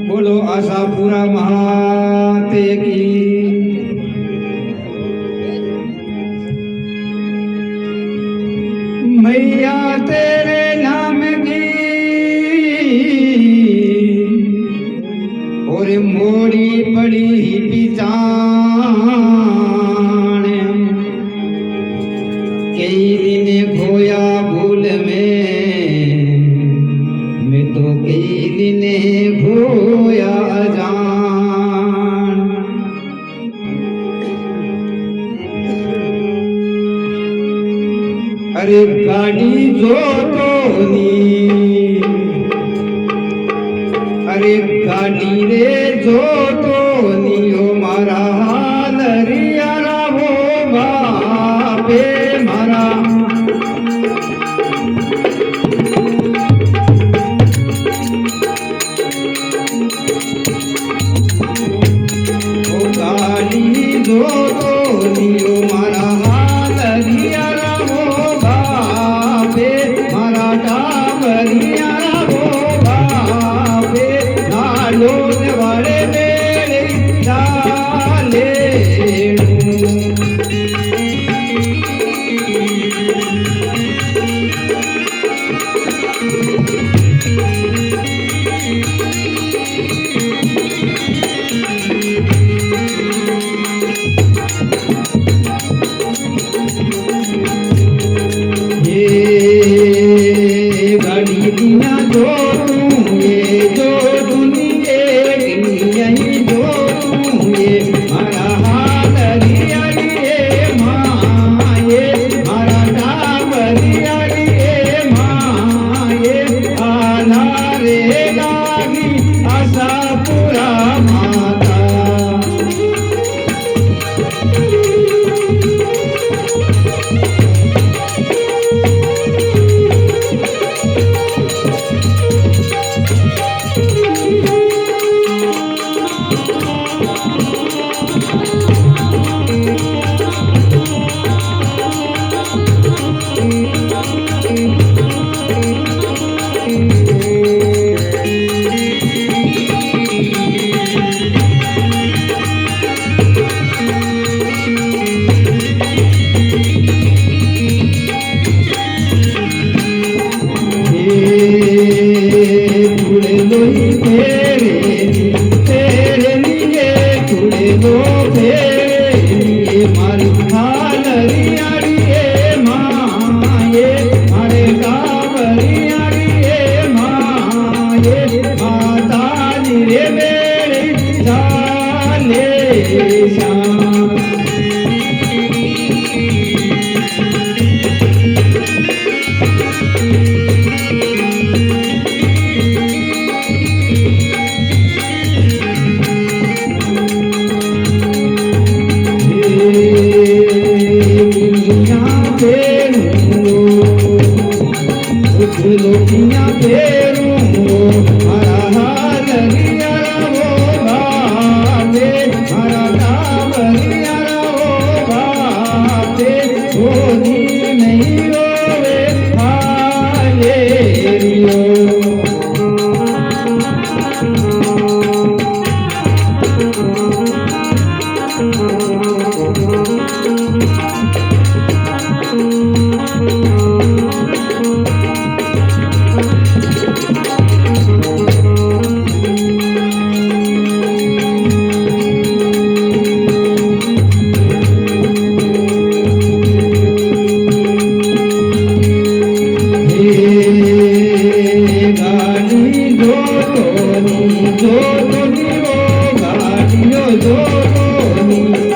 बोलो आशापुरा महाते की। मैया तेरे नाम की और मोड़ी पड़ी पिचान कई दिन खोया भूल में तो कई दिन खोया अजान। अरे गाड़ी जो तो अरे गाड़ी रे जो तो नियो मारा हाल रियारा हो बापे मारा। ओ गाड़ी जो तो नियो मारा हाल रियारा हो बापे मारा टाबरियारा हो बापे नालोन वाले मेरे डाले। गाड़ी दिया जो तू ये जो दुनिया यही जो तू ये मारा हाल रिया रे माँ ये मारा डाब रिया रे माँ ये आना रे लागी आशापुरा माता। तेरे लिए छुड़े दो तेरे लिए मारी हाल रिया रे माँ ये मारे काबरिया रे माँ ये माता रे मेरे जाने श्याम। लोकिया फेरू हरा हाल रिया हो बापे हरा डाब रिया हो बापे होनी नहीं रोवे आये रियो।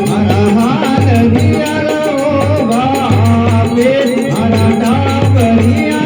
हरा हाल रिया रो बापे हरा डाब रिया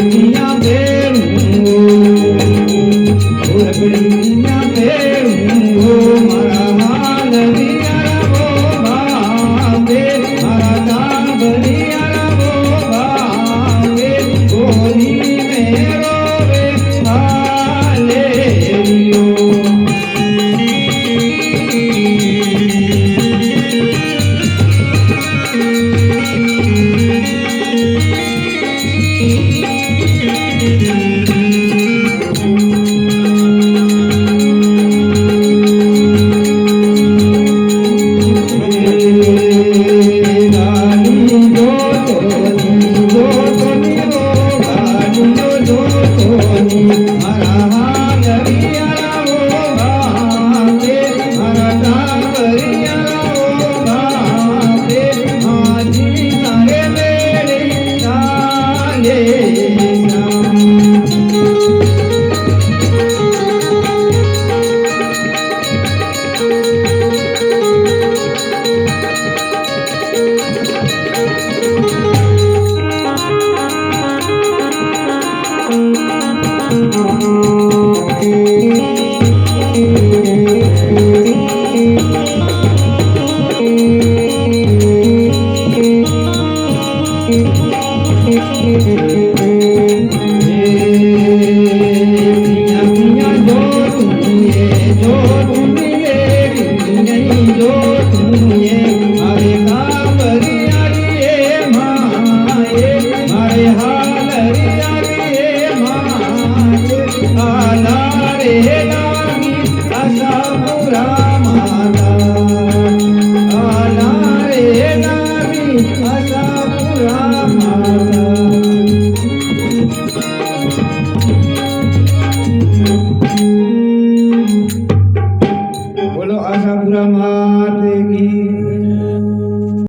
मिया बेरू रगड़ी मिया बेरू मारा हाल रिया वो भावे मारा दाब रिया वो भावे गोली में रोवे हाले रियो Asapuramada